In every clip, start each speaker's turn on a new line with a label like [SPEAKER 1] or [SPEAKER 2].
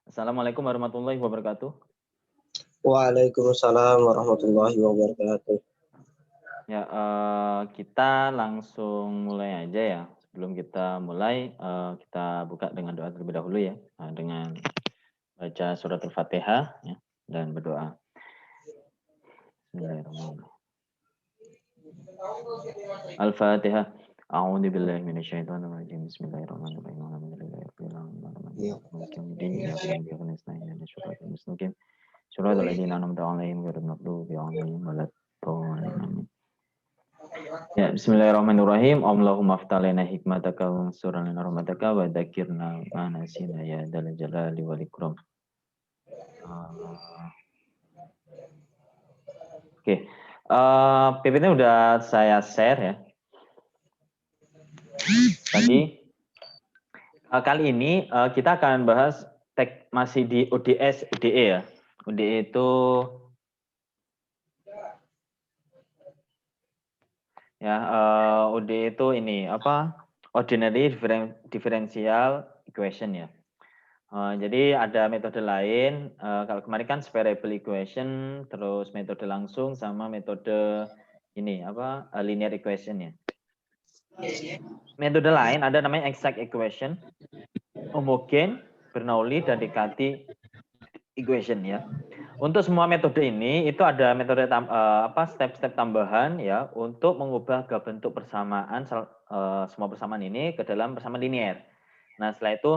[SPEAKER 1] Assalamualaikum warahmatullahi wabarakatuh.
[SPEAKER 2] Waalaikumsalam warahmatullahi wabarakatuh.
[SPEAKER 1] Ya, kita langsung mulai aja ya. Sebelum kita mulai, kita buka dengan doa terlebih dahulu ya, dengan baca surat Al-Fatihah ya, dan berdoa. Bismillahirrahmanirrahim. Al-Fatihah. A'udzu billahi minasyaitonir rajim. Bismillahirrahmanirrahim. Alhamdulillahirabbil alamin. Maliki yaumiddin. Iyyaka na'budu wa iyyaka nasta'in. Ihdinas siratal mustaqim. Shiratal ladzina an'amta 'alaihim ghairil maghdubi 'alaihim waladdallin. Ya, bismillahirrahmanirrahim. Allahumma aftah lana hikmataka wa ansur lana rahmataka wa dzakirna ma nasina ya dzal jalali wal ikram. Oke. PPT udah saya share ya. Tadi kali ini kita akan bahas masih di ODS UDE ya. UDE itu ya UDE itu ini apa? Ordinary differential equation ya. Jadi ada metode lain, kalau kemarin kan variable equation, terus metode langsung sama metode ini apa linear equation ya. Metode lain ada namanya exact equation, homogen, Bernoulli dan Riccati equation ya. Untuk semua metode ini itu ada metode step-step tambahan ya untuk mengubah ke bentuk persamaan semua persamaan ini ke dalam persamaan linear. Nah, setelah itu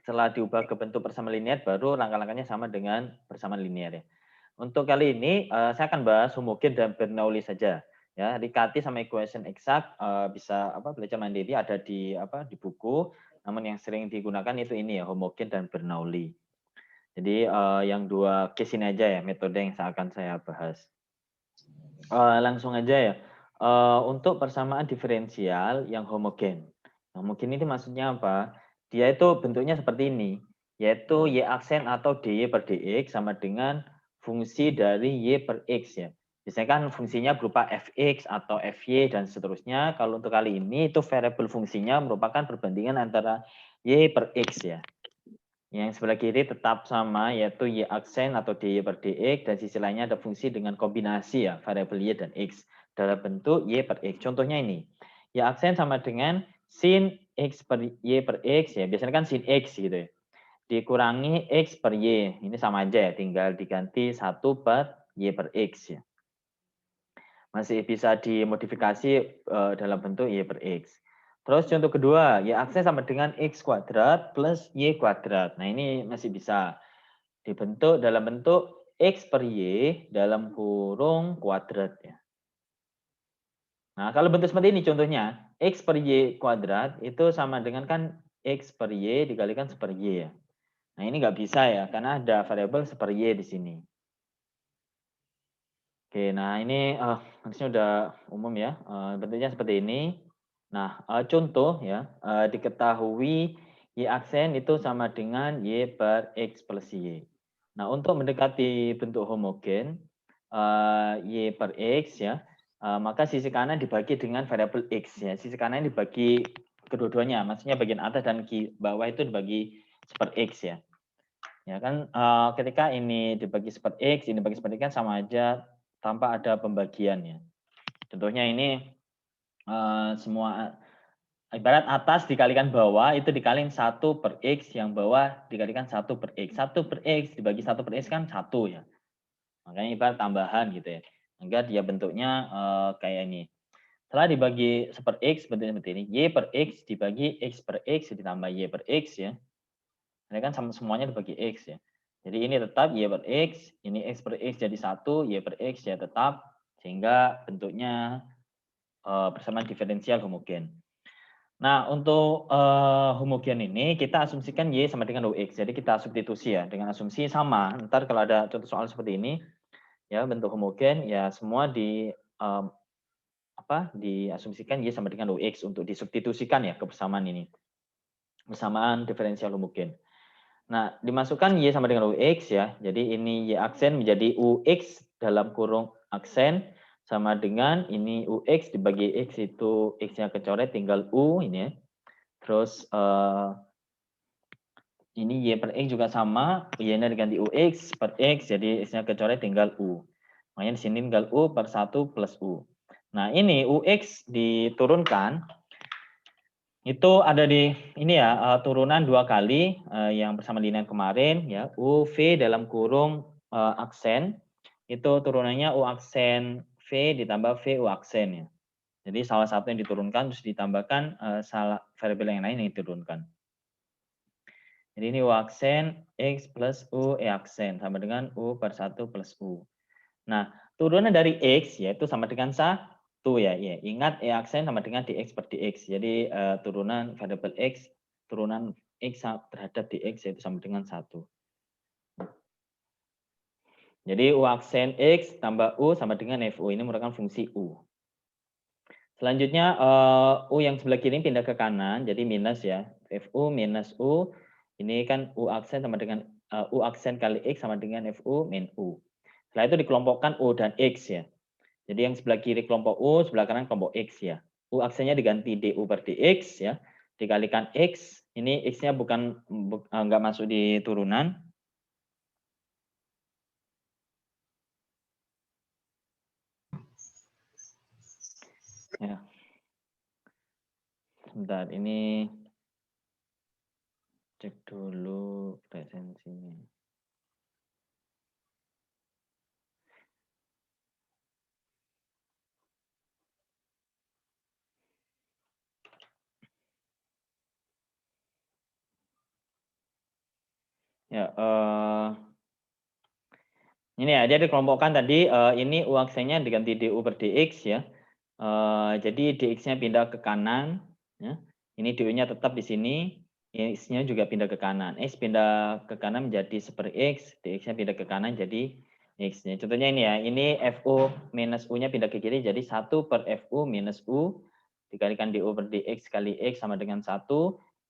[SPEAKER 1] setelah diubah ke bentuk persamaan linear baru langkah-langkahnya sama dengan persamaan linear ya. Untuk kali ini saya akan bahas homogen dan Bernoulli saja ya. Riccati sama equation exact bisa belajar mandiri ada di buku, namun yang sering digunakan itu ini ya homogen dan Bernoulli. Jadi yang dua case ini aja ya metode yang akan saya bahas. Langsung aja ya. Untuk persamaan diferensial yang homogen. Homogen ini maksudnya apa? Dia itu bentuknya seperti ini, yaitu y aksen atau dy per dx sama dengan fungsi dari y per x ya. Biasanya kan fungsinya berupa fx atau fy dan seterusnya. Kalau untuk kali ini itu variabel fungsinya merupakan perbandingan antara y per x ya. Yang sebelah kiri tetap sama yaitu y aksen atau dy per dx dan sisi lainnya ada fungsi dengan kombinasi ya variabel y dan x dalam bentuk y per x. Contohnya ini. Y aksen sama dengan sin x per y per x ya. Biasanya kan sin x gitu ya. Dikurangi x per y. Ini sama aja ya, tinggal diganti 1 per y per x ya. Masih bisa dimodifikasi dalam bentuk y per x. Terus contoh kedua, y aksen sama dengan x kuadrat plus y kuadrat. Nah ini masih bisa dibentuk dalam bentuk x per y dalam kurung kuadrat ya. Nah kalau bentuk seperti ini contohnya, x per y kuadrat itu sama dengan kan x per y dikalikan per y ya. Nah ini nggak bisa ya, karena ada variabel per y di sini. Oke, nah ini harusnya udah umum ya, bentuknya seperti ini. Nah, contoh ya, diketahui y aksen itu sama dengan y per x plus y. Nah, untuk mendekati bentuk homogen, y per x ya, maka sisi kanan dibagi dengan variabel x ya. Sisi kanan dibagi kedua-duanya, maksudnya bagian atas dan bawah itu dibagi per x ya. Ya kan, ketika ini dibagi per x, ini dibagi per x kan sama aja tanpa ada pembagiannya. Contohnya ini semua ibarat atas dikalikan bawah itu dikalikan 1 per x, yang bawah dikalikan 1 per x. 1 per x dibagi 1 per x kan 1 ya. Makanya ibarat tambahan gitu ya. Sehingga dia bentuknya kayak ini. Setelah dibagi per x bentuknya seperti ini. Y per x dibagi x per x ditambah y per x ya. Ini kan sama semuanya dibagi x ya. Jadi ini tetap y per x, ini x per x jadi 1, y per x ya tetap, sehingga bentuknya persamaan diferensial homogen. Nah, untuk homogen ini kita asumsikan y sama dengan ux. Jadi kita substitusi ya dengan asumsi sama. Ntar kalau ada contoh soal seperti ini, ya bentuk homogen ya semua diasumsikan y sama dengan ux untuk disubstitusikan ya ke persamaan ini. Persamaan diferensial homogen. Nah, dimasukkan y sama dengan ux ya. Jadi ini y aksen menjadi ux dalam kurung aksen sama dengan ini ux dibagi x itu x-nya kecoret tinggal u ini ya. Terus Ini Y per X juga sama, Y-nya diganti UX per X, jadi X-nya kecoret tinggal U. Makanya di sini tinggal U per 1 plus U. Nah, ini UX diturunkan, itu ada di ini ya, turunan 2 kali, yang bersama linear kemarin, ya, UV dalam kurung aksen, itu turunannya U aksen V ditambah V U aksen ya. Jadi salah satu yang diturunkan terus ditambahkan salah variabel yang lain yang diturunkan. Jadi ini U aksen X plus U E aksen sama dengan U per 1 plus U. Nah, turunan dari X yaitu sama dengan 1 ya. Ya. Ingat E aksen sama dengan dx per dx. Jadi turunan variabel X, turunan X terhadap dx yaitu sama dengan 1. Jadi U aksen X tambah U sama dengan FU. Ini merupakan fungsi U. Selanjutnya U yang sebelah kiri pindah ke kanan, jadi minus ya. FU minus U, ini kan U aksen sama dengan U aksen kali X sama dengan FU min U. Setelah itu dikelompokkan U dan X ya. Jadi yang sebelah kiri kelompok U, sebelah kanan kelompok X ya. U aksennya diganti DU per DX ya. Dikalikan X, ini X-nya nggak masuk di turunan. Ya. Sebentar, ini cek dulu presensinya. Ya, ini ya, dia dikelompokkan tadi, ini U aksennya diganti DU per DX ya. Jadi DX-nya pindah ke kanan, ya. Ini DU-nya tetap di sini, X-nya juga pindah ke kanan. X pindah ke kanan menjadi 1 X, DX-nya pindah ke kanan jadi X-nya. Contohnya ini ya, ini FU minus U-nya pindah ke kiri jadi 1 per FU minus U, dikalikan DU per DX kali X sama dengan 1,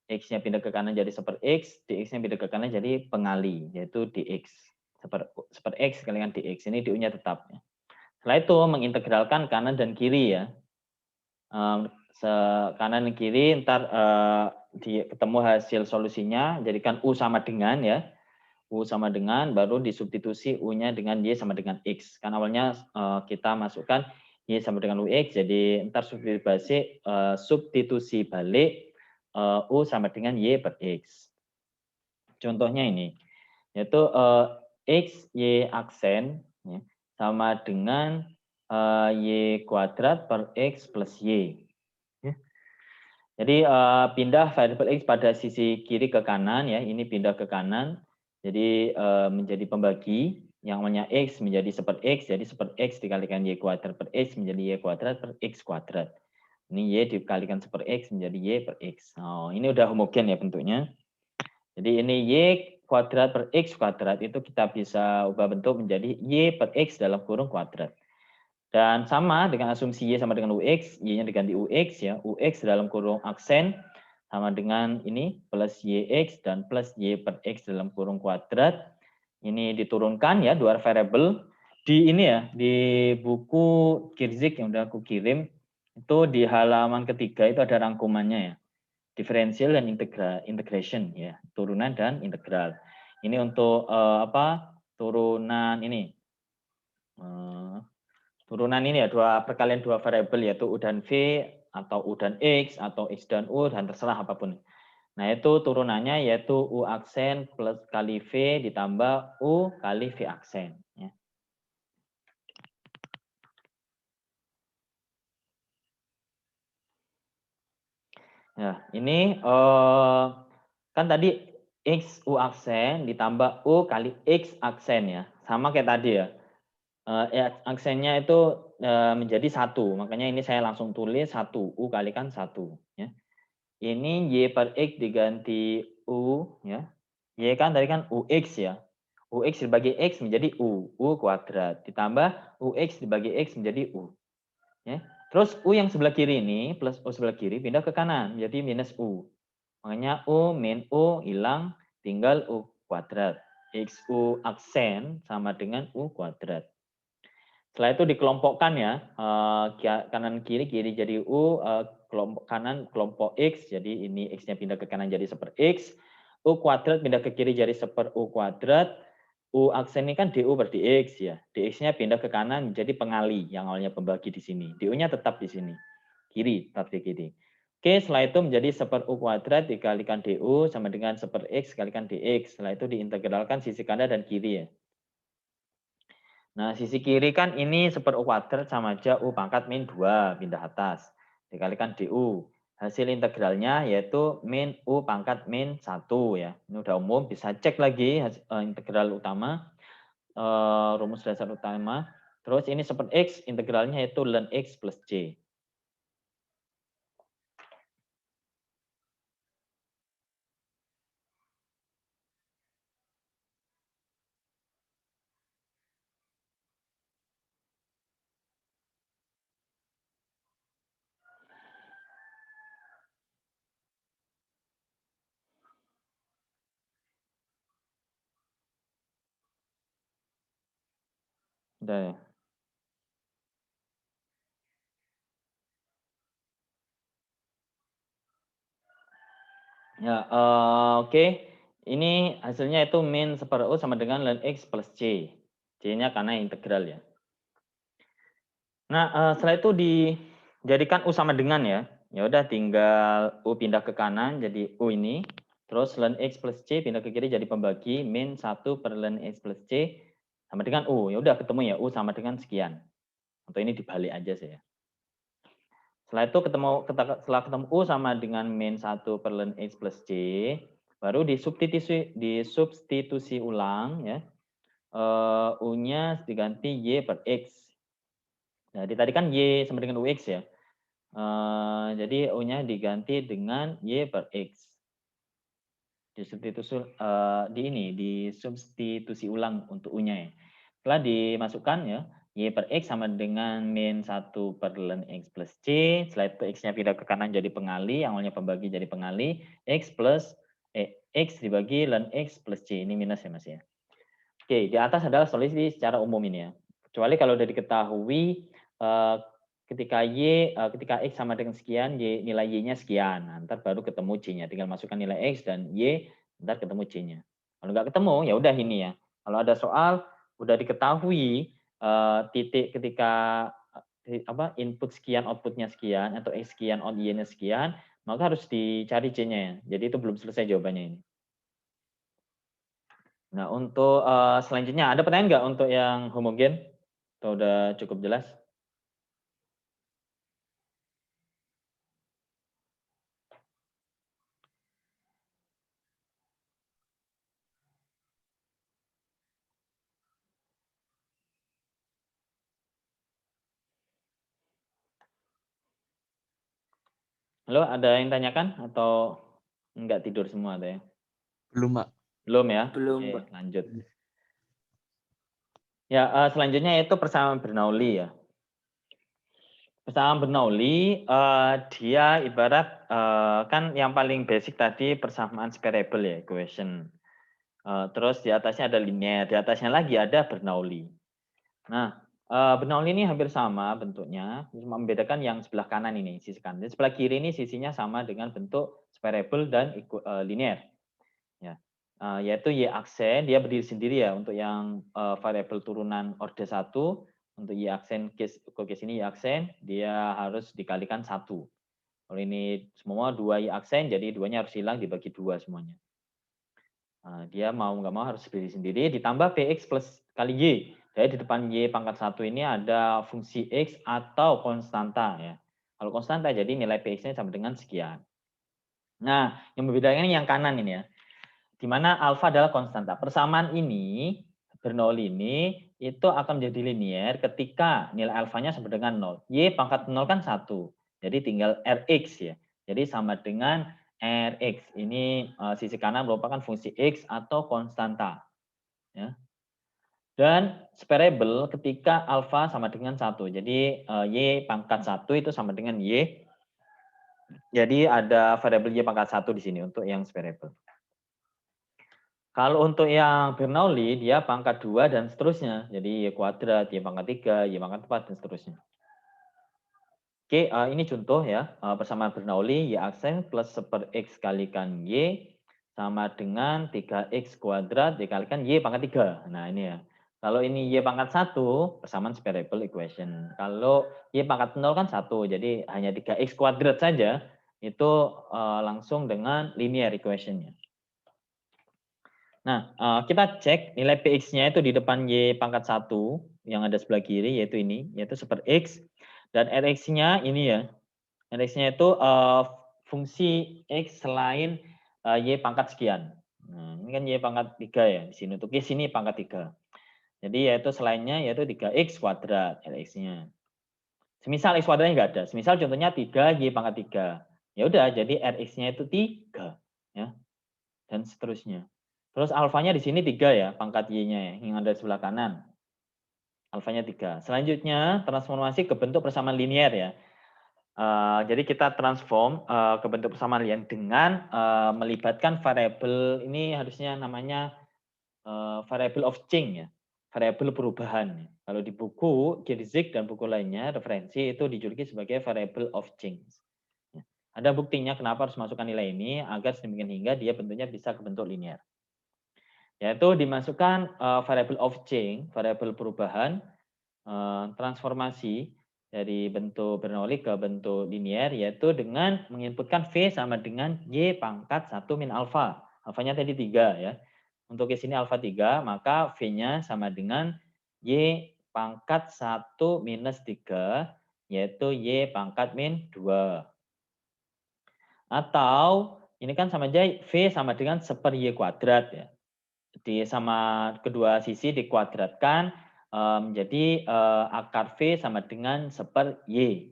[SPEAKER 1] X-nya pindah ke kanan jadi 1 X, DX-nya pindah ke kanan jadi pengali, yaitu DX. 1 X kalikan DX, ini DU-nya tetap. Ya. Setelah itu mengintegralkan kanan dan kiri ya. Kanan dan kiri, ntar ketemu hasil solusinya, jadikan U sama dengan ya. U sama dengan, baru disubstitusi U-nya dengan Y sama dengan X. Kan awalnya kita masukkan Y sama dengan UX, jadi ntar substitusi balik U sama dengan Y per X. Contohnya ini, yaitu X, Y aksen ya, sama dengan Y kuadrat per X plus Y. Ya. Jadi pindah variabel X pada sisi kiri ke kanan, ya ini pindah ke kanan, jadi menjadi pembagi, yang namanya X menjadi 1 X, jadi 1 X dikalikan Y kuadrat per X menjadi Y kuadrat per X kuadrat. Ini Y dikalikan 1 X menjadi Y per X. Oh, ini udah homogen ya bentuknya. Jadi ini Y kuadrat per X kuadrat itu kita bisa ubah bentuk menjadi Y per X dalam kurung kuadrat. Dan sama dengan asumsi Y sama dengan UX, Y-nya diganti UX ya. UX dalam kurung aksen sama dengan ini plus YX dan plus Y per X dalam kurung kuadrat. Ini diturunkan ya dua variabel di ini ya, di buku Kirzik yang udah aku kirim itu di halaman ketiga itu ada rangkumannya ya. Diferensial dan integration ya, turunan dan integral. Ini untuk turunan ini. Turunan ini ya, perkalian dua variabel yaitu U dan V atau U dan X atau X dan U dan terserah apapun. Nah, itu turunannya yaitu U aksen plus kali V ditambah U kali V aksen ya. Ya, ini kan tadi X U aksen ditambah U kali X aksen ya. Sama kayak tadi ya. Aksennya itu menjadi 1. Makanya ini saya langsung tulis 1. U kalikan 1 ya. Ini Y per X diganti U ya. Y kan tadi kan UX ya. UX dibagi X menjadi U kuadrat ditambah UX dibagi X menjadi U. Ya. Terus U yang sebelah kiri ini plus U sebelah kiri pindah ke kanan jadi minus U. Makanya U min U hilang, tinggal U kuadrat. XU aksen sama dengan U kuadrat. Setelah itu dikelompokkan ya, kanan kiri, kiri jadi U, kelompok kanan kelompok X, jadi ini X-nya pindah ke kanan jadi 1 X, U kuadrat pindah ke kiri jadi 1/U kuadrat. U aksen ini kan DU per DX ya. DX-nya pindah ke kanan menjadi pengali yang awalnya pembagi di sini. DU-nya tetap di sini. Kiri, tetap di kiri. Oke, setelah itu menjadi 1/U kuadrat dikalikan DU sama dengan 1/X kalikan DX. Setelah itu diintegralkan sisi kanan dan kiri ya. Nah, sisi kiri kan ini 1/U kuadrat sama aja U pangkat min 2 pindah atas. Dikalikan DU. Hasil integralnya yaitu min U pangkat min 1 ya. Ini udah umum, bisa cek lagi integral utama, rumus dasar utama. Terus ini 1/X, integralnya yaitu ln X plus C. Udah ya. Ya, oke. Ini hasilnya itu min 1/U sama dengan ln X plus C. C-nya karena integral ya. Nah, setelah itu dijadikan U sama dengan ya. Ya udah tinggal U pindah ke kanan jadi U ini. Terus ln X plus C pindah ke kiri jadi pembagi min 1 per ln X plus C sama dengan U. Ya udah ketemu ya U sama dengan sekian. Atau ini dibalik aja saya. Setelah itu setelah ketemu U sama dengan min 1 per ln X plus C, baru disubstitusi ulang ya. U-nya diganti Y per X. Jadi tadi kan Y sama dengan UX ya. Jadi U-nya diganti dengan Y per X. Disubstitusi ulang untuk U-nya ya. Setelah dimasukkan ya, Y per X sama dengan min 1 per ln X plus C. Setelah itu X-nya pindah ke kanan jadi pengali, yang awalnya pembagi jadi pengali. X dibagi ln X plus C. Ini minus ya Mas ya. Oke, di atas adalah solusi secara umum ini ya. Kecuali kalau sudah diketahui ketika X sama dengan sekian, nilai Y-nya sekian. Nah, ntar baru ketemu C-nya. Tinggal masukkan nilai X dan Y, ntar ketemu C-nya. Kalau nggak ketemu, ya udah ini ya. Kalau ada soal, udah diketahui titik ketika input sekian, outputnya sekian, atau X sekian, out Y-nya sekian, maka harus dicari C-nya ya. Jadi itu belum selesai jawabannya ini. Nah, untuk selanjutnya, ada pertanyaan nggak untuk yang homogen? Atau udah cukup jelas? Halo, ada yang tanyakan atau enggak tidur semua ada ya?
[SPEAKER 3] Belum, Pak.
[SPEAKER 1] Belum ya?
[SPEAKER 2] Belum,
[SPEAKER 1] Oke,
[SPEAKER 2] Pak.
[SPEAKER 1] lanjut. Ya, selanjutnya itu persamaan Bernoulli ya. Persamaan Bernoulli, dia ibarat kan yang paling basic tadi persamaan separable ya, equation. Terus di atasnya ada linear, di atasnya lagi ada Bernoulli. Nah, Bernoulli ini hampir sama bentuknya, cuma membedakan yang sebelah kanan ini, sisi kanan. Sebelah kiri ini sisinya sama dengan bentuk separable dan linear. Ya. Yaitu Y aksen, dia berdiri sendiri ya untuk yang variabel turunan orde 1, untuk Y aksen case ini Y aksen, dia harus dikalikan 1. Kalau ini semua 2 Y aksen, jadi duanya harus hilang dibagi 2 semuanya. Dia mau nggak mau harus berdiri sendiri, ditambah Px plus kali Y. Jadi di depan Y pangkat 1 ini ada fungsi X atau konstanta ya. Kalau konstanta jadi nilai Px-nya sama dengan sekian. Nah, yang membedakan ini yang kanan ini ya. Di mana alfa adalah konstanta. Persamaan ini, Bernoulli ini, itu akan menjadi linear ketika nilai alfanya sama dengan 0. Y pangkat 0 kan 1. Jadi tinggal Rx ya. Jadi sama dengan Rx. Ini sisi kanan merupakan fungsi X atau konstanta. Ya. Dan separable ketika alfa sama dengan 1. Jadi Y pangkat 1 itu sama dengan Y. Jadi ada variabel Y pangkat 1 di sini untuk yang separable. Kalau untuk yang Bernoulli, dia pangkat 2 dan seterusnya. Jadi Y kuadrat, Y pangkat 3, Y pangkat 4, dan seterusnya. Oke, ini contoh ya. Persamaan Bernoulli, Y aksen plus 1/X kalikan Y, sama dengan 3x kuadrat dikalikan y pangkat 3. Nah, ini ya. Kalau ini y pangkat 1, persamaan separable equation. Kalau y pangkat 0 kan 1, jadi hanya 3x kuadrat saja, itu langsung dengan linear equation-nya. Nah, kita cek nilai px-nya itu di depan y pangkat 1, yang ada sebelah kiri, yaitu ini, yaitu super x. Dan rx-nya ini ya, rx-nya itu fungsi x selain y pangkat sekian. Nah, ini kan y pangkat 3 ya, di sini untuk y sini pangkat 3. Jadi yaitu selainnya yaitu 3x kuadrat rx-nya. Semisal x kuadratnya enggak ada, semisal contohnya 3y pangkat 3. Ya udah, jadi rx-nya itu 3 ya. Dan seterusnya. Terus alfanya di sini 3 ya, pangkat y-nya ya, yang ada di sebelah kanan. Alfanya 3. Selanjutnya transformasi ke bentuk persamaan linear ya. Jadi kita transform ke bentuk persamaan linear dengan melibatkan variabel ini harusnya namanya variable of change ya, variabel perubahan. Kalau di buku Girzik dan buku lainnya referensi itu dijuluki sebagai variable of change. Ya. Ada buktinya kenapa harus masukkan nilai ini agar sedemikian hingga dia bentuknya bisa ke bentuk linear. Yaitu dimasukkan variable of change, variabel perubahan, transformasi dari bentuk Bernoulli ke bentuk linear, yaitu dengan menginputkan V sama dengan Y pangkat 1 min alfa. Alfanya tadi 3 ya. Untuk di sini alfa 3, maka V-nya sama dengan Y pangkat 1 minus 3, yaitu Y pangkat min 2. Atau ini kan sama aja V sama dengan 1 Y kuadrat ya. Sama kedua sisi dikuadratkan menjadi akar V sama dengan 1 Y.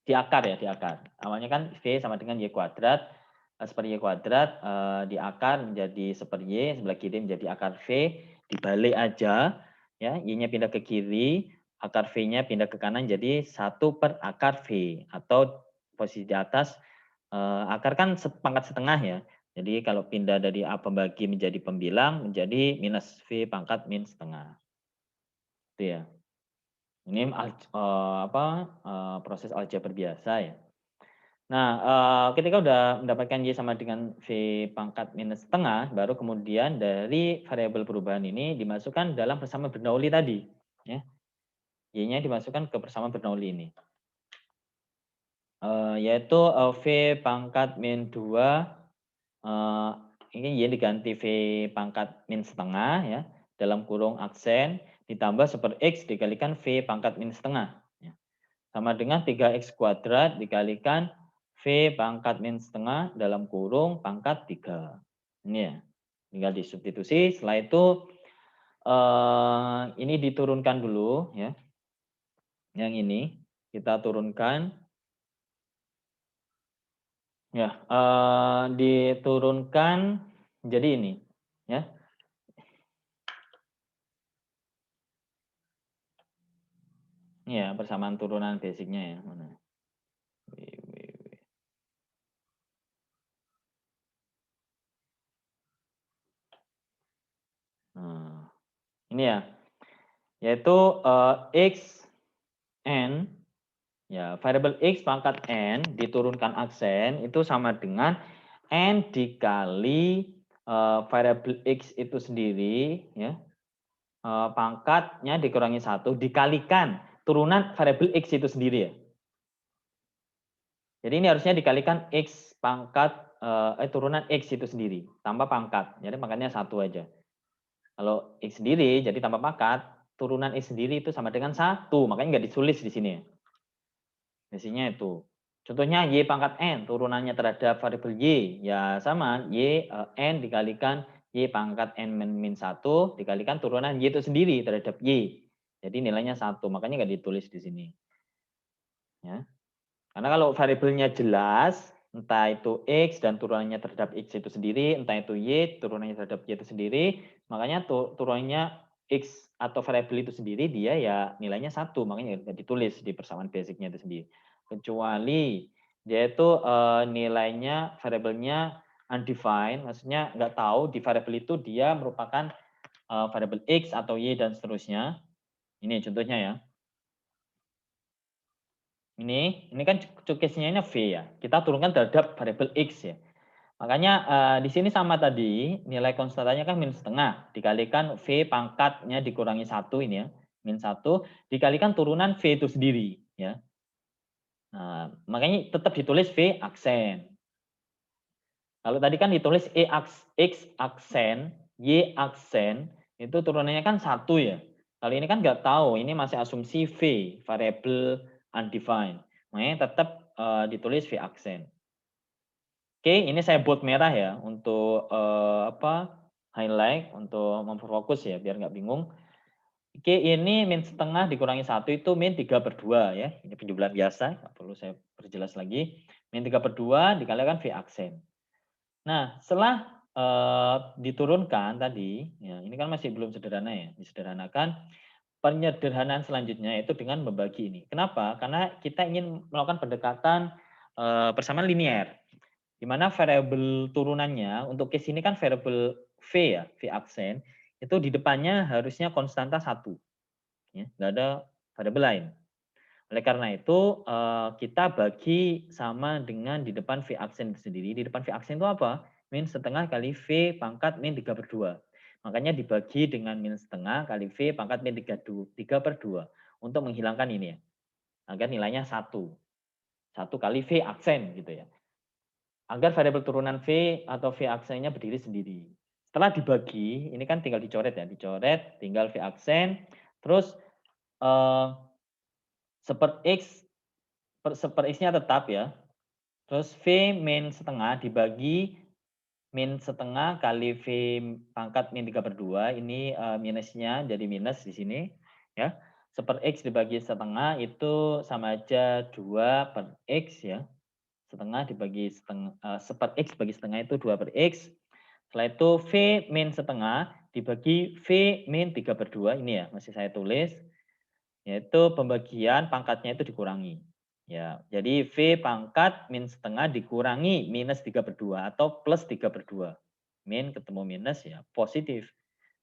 [SPEAKER 1] Di akar ya, di akar. Awalnya kan V sama dengan Y kuadrat, 1 Y kuadrat di akar menjadi 1 Y, sebelah kiri menjadi akar V, dibalik aja, ya, Y-nya pindah ke kiri, akar V-nya pindah ke kanan jadi 1 per akar V, atau posisi di atas, akar kan pangkat setengah ya, jadi kalau pindah dari A pembagi menjadi pembilang, menjadi minus V pangkat min setengah. Itu ya. Ini proses aljabar biasa ya. Nah, ketika udah mendapatkan Y sama dengan V pangkat minus setengah, baru kemudian dari variabel perubahan ini dimasukkan dalam persamaan Bernoulli tadi. Ya. Y-nya dimasukkan ke persamaan Bernoulli ini. Yaitu V pangkat min 2, ini Y diganti V pangkat min setengah, ya, dalam kurung aksen, ditambah 1 X dikalikan V pangkat min setengah. Ya. Sama dengan 3X kuadrat dikalikan V pangkat min setengah dalam kurung pangkat 3. Ini ya, tinggal disubstitusi. Setelah itu ini diturunkan dulu ya. Yang ini kita turunkan. Ya, diturunkan jadi ini ya. Ya, persamaan turunan basicnya ya. Mana? Nah, ini ya, yaitu x n ya, variabel x pangkat n diturunkan aksen itu sama dengan n dikali variabel x itu sendiri ya, pangkatnya dikurangi 1 dikalikan turunan variabel x itu sendiri ya. Jadi ini harusnya dikalikan x pangkat turunan x itu sendiri tambah pangkat. Jadi pangkatnya 1 aja. Kalau X sendiri jadi tambah pangkat, turunan X sendiri itu sama dengan 1. Makanya nggak ditulis di sini. Biasanya itu. Contohnya Y pangkat N, turunannya terhadap variabel Y. Ya sama, Y N dikalikan Y pangkat N min 1, dikalikan turunan Y itu sendiri terhadap Y. Jadi nilainya 1. Makanya nggak ditulis di sini. Ya. Karena kalau variabelnya jelas, entah itu X dan turunannya terhadap X itu sendiri, entah itu Y, turunannya terhadap Y itu sendiri, makanya turunannya X atau variabel itu sendiri, dia ya nilainya 1, makanya nggak ditulis di persamaan basicnya itu sendiri. Kecuali dia itu nilainya, variabelnya undefined, maksudnya nggak tahu di variabel itu dia merupakan variabel X atau Y dan seterusnya. Ini contohnya ya. Ini kan case-nya ini V ya. Kita turunkan terhadap variabel X ya. Makanya di sini sama tadi, nilai konstantanya kan min setengah, dikalikan V pangkatnya dikurangi 1 ini ya, min 1, dikalikan turunan V itu sendiri. Ya. Nah, makanya tetap ditulis V aksen. Kalau tadi kan ditulis X aksen, Y aksen, itu turunannya kan 1 ya. Kali ini kan nggak tahu, ini masih asumsi V, variable undefined. Makanya tetap ditulis V aksen. Oke, ini saya bold merah ya untuk highlight untuk memfokus ya biar nggak bingung. Oke, ini min setengah dikurangi 1 itu min 3/2 ya. Ini penjumlahan biasa, nggak perlu saya perjelas lagi. Min 3/2 dikalikan V aksen. Nah, setelah diturunkan tadi, ya ini kan masih belum sederhana ya, disederhanakan. Penyederhanaan selanjutnya itu dengan membagi ini. Kenapa? Karena kita ingin melakukan pendekatan persamaan linear. Di mana variabel turunannya untuk case ini kan variabel V ya, V aksen, itu di depannya harusnya konstanta 1. Ya, nggak ada variabel lain. Oleh karena itu kita bagi sama dengan di depan V aksen sendiri. Di depan V aksen itu apa? Min setengah kali V pangkat min 3/2. Makanya dibagi dengan min setengah kali V pangkat min 3/2 untuk menghilangkan ini ya. Agar nilainya 1. 1 kali V aksen gitu ya. Agar variabel turunan V atau V aksennya berdiri sendiri. Setelah dibagi, ini kan tinggal dicoret ya, dicoret, tinggal V aksen, terus seper X, seper X-nya tetap ya, terus V min setengah dibagi min setengah kali V pangkat min 3/2, ini minusnya jadi minus di sini, ya. Seper X dibagi setengah itu sama aja 2/X ya. Setengah dibagi setengah, seper X bagi setengah itu 2/X. Setelah itu V min setengah dibagi V min 3/2, ini ya masih saya tulis, yaitu pembagian pangkatnya itu dikurangi. Ya, jadi V pangkat min setengah dikurangi minus 3/2 atau plus 3/2. Min ketemu minus ya positif.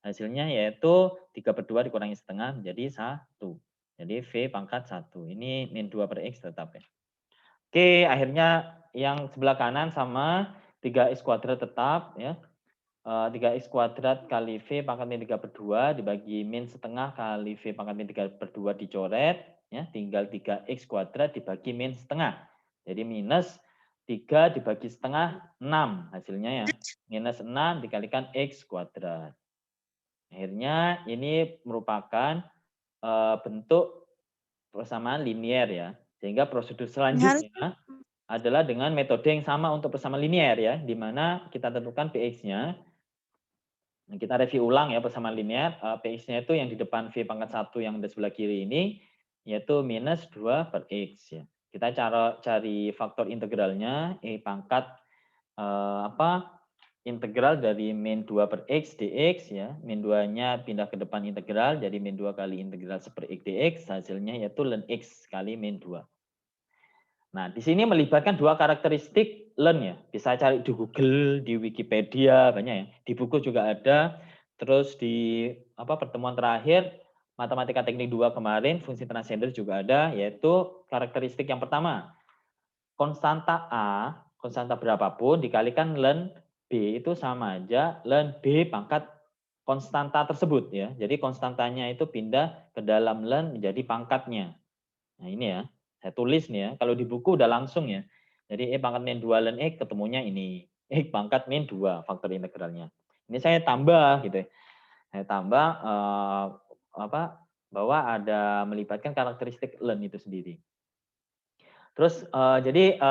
[SPEAKER 1] Hasilnya yaitu 3/2 dikurangi setengah menjadi 1. Jadi V pangkat 1. Ini min 2/X tetap ya. Oke, akhirnya yang sebelah kanan sama 3X kuadrat tetap ya. 3X kuadrat kali V pangkat min 3/2 dibagi min setengah kali V pangkat min 3/2 dicoret. Ya, tinggal 3X kuadrat dibagi min setengah. Jadi minus 3 dibagi setengah 6 hasilnya ya. Minus 6 dikalikan X kuadrat. Akhirnya ini merupakan bentuk persamaan linear ya. Sehingga prosedur selanjutnya adalah dengan metode yang sama untuk persamaan linear ya, di mana kita tentukan Px-nya. Kita review ulang ya persamaan linear, Px-nya itu yang di depan V pangkat 1 yang di sebelah kiri ini, yaitu minus 2/X ya. Kita cari faktor integralnya, E pangkat integral dari min 2/X dx ya, min 2-nya pindah ke depan integral, jadi min 2 kali integral seper X dx, hasilnya yaitu ln X kali min 2. Nah, di sini melibatkan dua karakteristik learn ya. Bisa cari di Google, di Wikipedia, banyak ya. Di buku juga ada. Terus di pertemuan terakhir Matematika Teknik 2 kemarin, fungsi transcender juga ada, yaitu karakteristik yang pertama. Konstanta A, konstanta berapapun dikalikan ln B itu sama aja ln B pangkat konstanta tersebut ya. Jadi konstantanya itu pindah ke dalam ln menjadi pangkatnya. Nah, ini ya. Saya tulis nih ya. Kalau di buku udah langsung ya. Jadi E pangkat min 2 ln X ketemunya ini. X pangkat min 2 faktor integralnya. Ini saya tambah gitu ya. Saya tambah bahwa ada melibatkan karakteristik ln itu sendiri. Terus jadi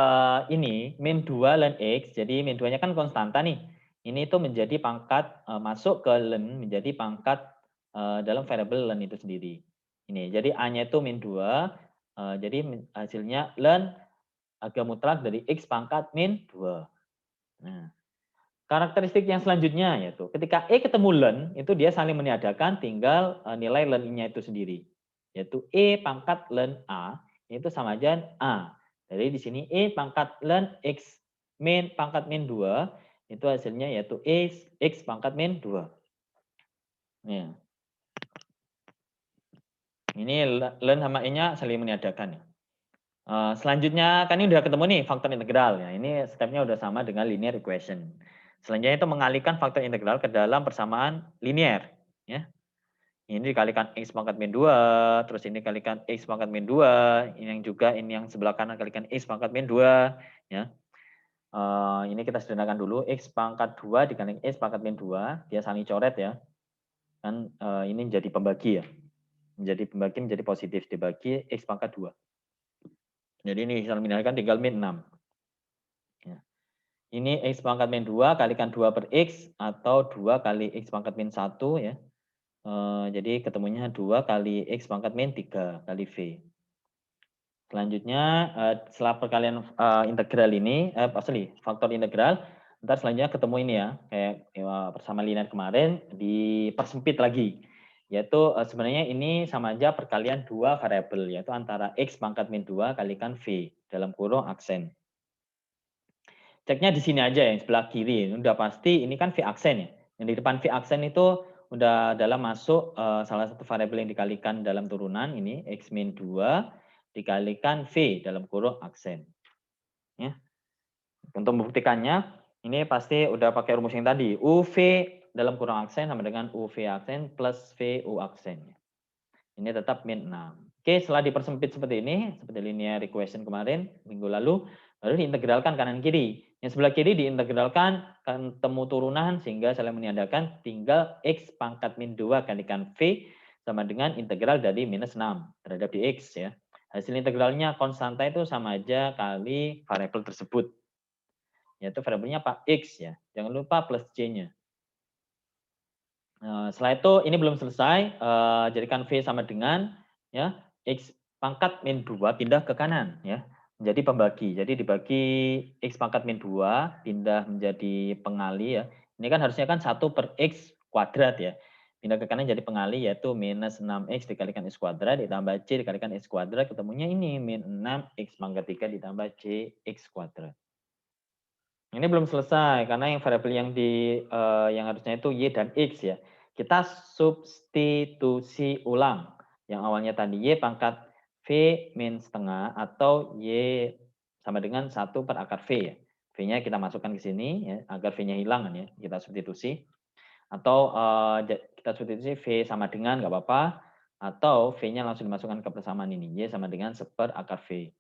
[SPEAKER 1] ini min 2 ln X. Jadi min 2-nya kan konstanta nih. Ini itu menjadi pangkat masuk ke ln menjadi pangkat dalam variabel ln itu sendiri. Ini. Jadi A-nya itu min 2. Jadi hasilnya ln agak mutlak dari X pangkat min 2. Nah, karakteristik yang selanjutnya yaitu ketika E ketemu ln, itu dia saling meniadakan, tinggal nilai ln-nya itu sendiri. Yaitu E pangkat ln A, itu sama aja A. Jadi di sini E pangkat ln X min pangkat min 2, itu hasilnya yaitu X pangkat min 2. Nih. Ini ln sama E-nya saling meniadakan. Selanjutnya kan ini udah ketemu nih faktor integral ya. Ini stepnya udah sama dengan linear equation. Selanjutnya itu mengalihkan faktor integral ke dalam persamaan linear ya. Ini dikalikan x pangkat min 2, terus ini kalikan x pangkat min 2, ini yang juga ini yang sebelah kanan kalikan x pangkat min 2 ya. Ini kita sederhanakan dulu, x pangkat 2 dikali x pangkat min 2, dia saling coret ya. Kan ini menjadi pembagi ya. Menjadi pembagi menjadi positif dibagi x pangkat 2. Jadi ini saling minalkan tinggal min 6. Ya. Ini x pangkat min 2 kalikan 2 per x atau 2 kali x pangkat min 1 ya. Jadi ketemunya 2 kali x pangkat min 3 kali v. Selanjutnya setelah perkalian integral ini, faktor integral, ntar selanjutnya ketemu ini ya, kayak bersama linear kemarin dipersempit lagi. Yaitu sebenarnya ini sama aja perkalian dua variabel, yaitu antara x pangkat min 2 kalikan v, dalam kurung aksen. Ceknya di sini aja yang sebelah kiri, udah pasti ini kan v aksen ya. Yang di depan v aksen itu udah dalam masuk salah satu variabel yang dikalikan dalam turunan ini x min 2 dikalikan v dalam kurung aksen. Ya. Untuk membuktikannya ini pasti udah pakai rumus yang tadi, UV dalam kurung aksen sama dengan UV aksen plus VU aksen. Ini tetap min 6. Oke, setelah dipersempit seperti ini, seperti linear equation kemarin minggu lalu, baru diintegralkan kanan kiri. Yang sebelah kiri diintegralkan ketemu turunan sehingga saling meniadakan, tinggal x pangkat min 2 kalikan v sama dengan integral dari minus 6 terhadap dx ya. Hasil integralnya konstanta itu sama aja kali variabel tersebut. Yaitu variabelnya apa? X ya. Jangan lupa plus C-nya. Setelah itu ini belum selesai, jadikan V sama dengan ya X pangkat min 2 pindah ke kanan ya. Menjadi pembagi. Jadi dibagi X pangkat min 2 pindah menjadi pengali ya. Ini kan harusnya kan 1 per X kuadrat ya. Pindah ke kanan jadi pengali yaitu minus 6X dikalikan X kuadrat ditambah C dikalikan X kuadrat. Ketemunya ini min 6X pangkat 3 ditambah C X kuadrat. Ini belum selesai karena yang variabel yang harusnya itu y dan x ya. Kita substitusi ulang. Yang awalnya tadi y pangkat v min setengah atau y sama dengan 1 per akar v ya. V-nya kita masukkan ke sini ya, agar v-nya hilang kan ya. Kita substitusi. Atau kita substitusi v sama dengan nggak apa-apa. Atau v-nya langsung dimasukkan ke persamaan ini. Y sama dengan 1 per akar v.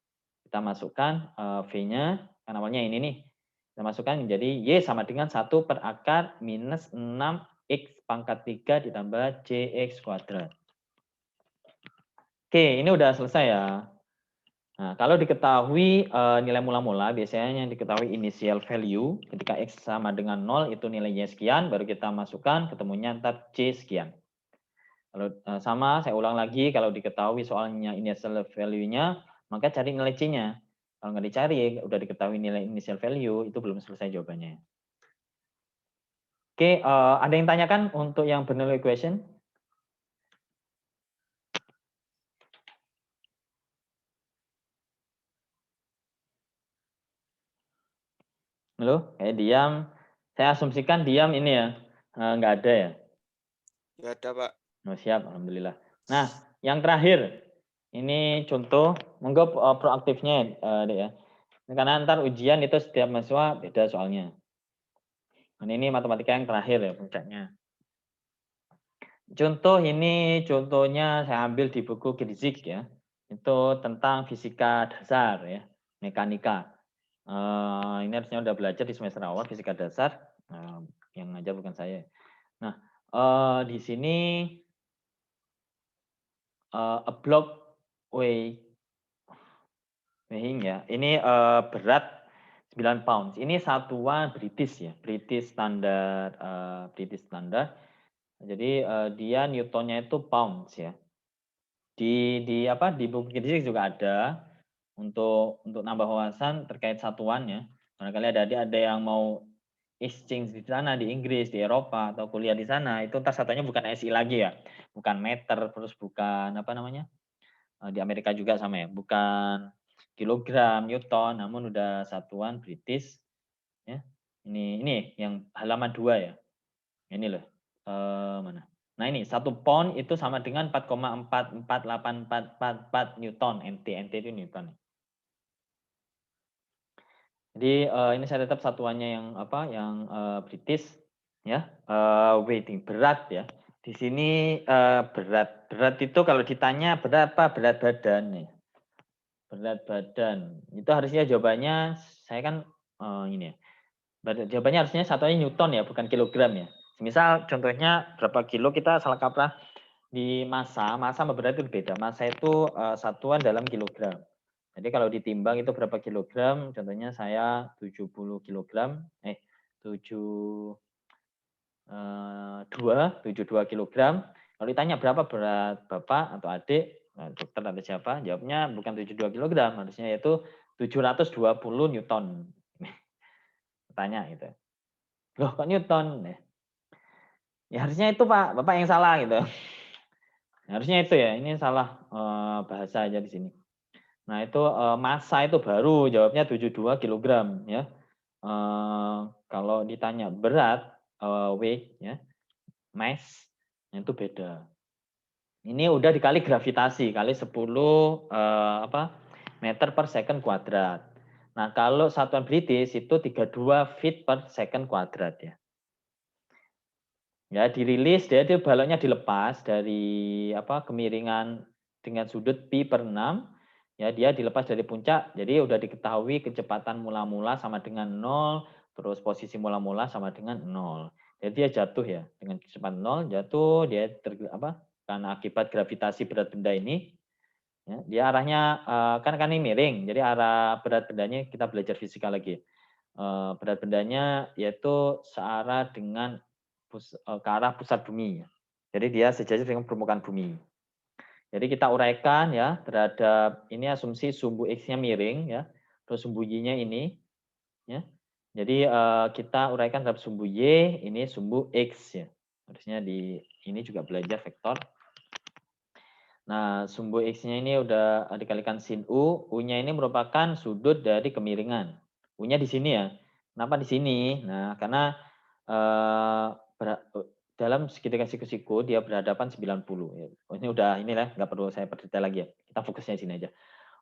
[SPEAKER 1] Kita masukkan v-nya, kan awalnya ini nih. Kita masukkan menjadi Y sama dengan 1 per akar minus 6X pangkat 3 ditambah CX kuadrat. Oke, ini udah selesai ya. Nah, kalau diketahui nilai mula-mula, biasanya yang diketahui initial value, ketika X sama dengan 0, itu nilainya sekian, baru kita masukkan, ketemunya ntar C sekian. Kalau sama, saya ulang lagi, kalau diketahui soalnya initial value-nya, maka cari nilai C-nya. Kalau nggak dicari, udah diketahui nilai initial value, itu belum selesai jawabannya. Oke, ada yang tanyakan untuk yang Bernoulli equation? Halo, kayak diam. Saya asumsikan diam ini ya, nggak ada ya?
[SPEAKER 2] Nggak ada, Pak.
[SPEAKER 1] Oh, siap, alhamdulillah. Nah, yang terakhir, ini contoh, monggo proaktifnya Dek ya. Karena ntar ujian itu setiap mahasiswa beda soalnya. Dan ini matematika yang terakhir ya puncaknya. Contoh ini contohnya saya ambil di buku Girzik ya. Itu tentang fisika dasar ya, mekanika. Ini harusnya udah belajar di semester awal fisika dasar. Yang ngajar bukan saya. Nah, di sini a block weighing ya. Ini berat 9 pounds. Ini satuan British ya, British standar British standar. Jadi dia newtonnya itu pounds ya. Di buku Girzik juga ada untuk nambah wawasan terkait satuannya. Barangkali ada yang mau exchange di sana di Inggris, di Eropa atau kuliah di sana, itu ntar satuannya bukan SI lagi ya. Bukan meter terus bukan apa namanya? Di Amerika juga sama ya, bukan kilogram, newton, namun udah satuan British ya. Ini yang halaman 2 ya. Ini loh. Mana? Nah ini 1 pound itu sama dengan 4,44844 Newton. NT itu Newton. Jadi ini saya tetap satuannya yang apa, yang British ya, weighting berat ya. Di sini berat itu kalau ditanya berapa berat badan nih. Berat badan itu harusnya jawabannya saya kan ini ya. Jawabannya harusnya satuannya Newton ya, bukan kilogram ya. Misal contohnya berapa kilo kita salah kaprah di massa sama berat itu beda. Massa itu satuan dalam kilogram. Jadi kalau ditimbang itu berapa kilogram? Contohnya saya 70 kilogram, 72 kilogram. Kalau ditanya berapa berat Bapak atau adik, nah, dokter atau siapa, jawabnya bukan 72 kilogram, harusnya yaitu 720 Newton. Tanya gitu. Loh kok Newton? Ya harusnya itu Pak, Bapak yang salah gitu. Harusnya itu ya, ini salah bahasa aja di sini. Nah itu massa itu baru jawabnya 72 kilogram ya. Kalau ditanya berat, weight ya, mass, itu beda. Ini udah dikali gravitasi, kali 10 meter per second kuadrat. Nah kalau satuan British itu 32 feet per second kuadrat ya. Ya dirilis, dia balonnya dilepas dari kemiringan dengan sudut pi per 6. Ya dia dilepas dari puncak, jadi udah diketahui kecepatan mula-mula sama dengan 0, terus posisi mula-mula sama dengan 0. Jadi dia jatuh ya dengan kecepatan 0, jatuh dia karena akibat gravitasi berat benda ini ya, dia arahnya kan ini miring, jadi arah berat bendanya kita belajar fisika lagi. Berat bendanya yaitu searah dengan ke arah pusat bumi. Jadi dia sejajar dengan permukaan bumi. Jadi kita uraikan ya terhadap ini asumsi sumbu X-nya miring ya, terus sumbu Y-nya ini ya. Jadi kita uraikan terhadap sumbu Y, ini sumbu X ya. Harusnya di ini juga belajar vektor. Nah, sumbu X-nya ini udah dikalikan sin U, U-nya ini merupakan sudut dari kemiringan. U-nya di sini ya. Kenapa di sini? Nah, karena eh, dalam segitiga siku-siku dia berhadapan 90. Oh, ini udah inilah, nggak perlu saya perdetail lagi ya. Kita fokusnya di sini aja.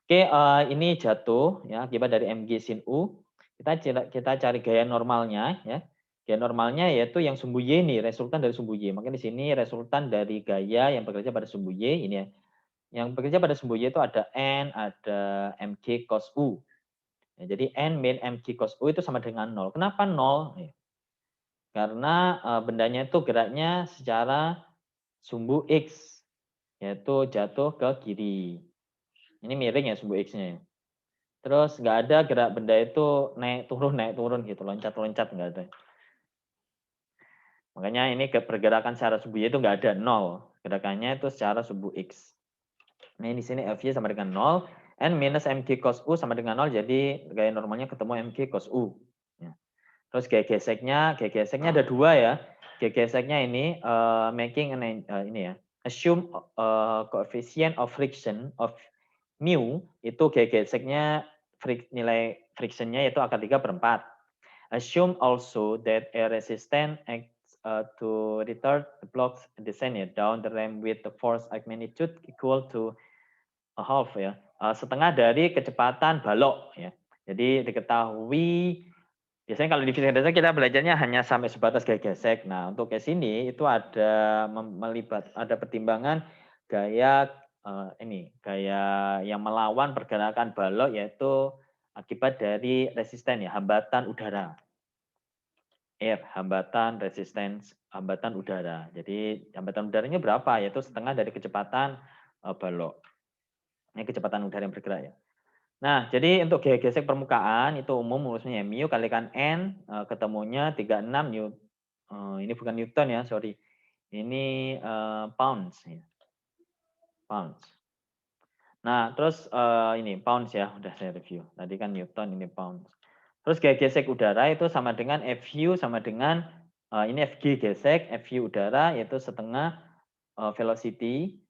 [SPEAKER 1] Oke, ini jatuh ya akibat dari mg sin U. Kita cari gaya normalnya ya. Gaya normalnya yaitu yang sumbu Y ini, resultan dari sumbu Y. Makanya di sini resultan dari gaya yang bekerja pada sumbu Y ini ya. Yang bekerja pada sumbu Y itu ada N, ada mg cos U. Ya, jadi N min mg cos U itu sama dengan 0. Kenapa 0? Ya, karena bendanya itu geraknya secara sumbu X, yaitu jatuh ke kiri. Ini miring ya sumbu X-nya. Terus nggak ada gerak benda itu naik turun gitu, loncat-loncat nggak ada. Makanya ini pergerakan secara sumbu Y itu nggak ada, 0. Gerakannya itu secara sumbu X. Nah, di sini Fy sama dengan 0, N minus mg cos U sama dengan 0, jadi gaya normalnya ketemu mg cos U. Ya. Terus gaya geseknya ada dua ya. Gaya geseknya ini making ini ya, assume coefficient of friction of mu itu gaya geseknya nilai frictionnya yaitu akar 3/4. Assume also that a resistance acts to retard the block's descent down the ramp with the force of magnitude equal to a half ya, setengah dari kecepatan balok ya. Jadi diketahui biasanya kalau di fisika dasar kita belajarnya hanya sampai sebatas gaya gesek. Nah, untuk case ini itu ada ada pertimbangan gaya gaya yang melawan pergerakan balok yaitu akibat dari resisten ya, hambatan udara. Hambatan udara. Jadi hambatan udaranya berapa? Yaitu setengah dari kecepatan balok. Ini kecepatan udara yang bergerak ya. Nah, jadi untuk gaya gesek permukaan itu umum rumusnya mu kalikan N, ketemunya 36 Newton. Ini bukan Newton ya, sorry. Ini pounds. Ya. Pounds. Nah, terus ini pounds ya, udah saya review. Tadi kan Newton, ini pounds. Terus gaya gesek udara itu sama dengan Fu sama dengan ini Fg gesek, Fu udara yaitu setengah velocity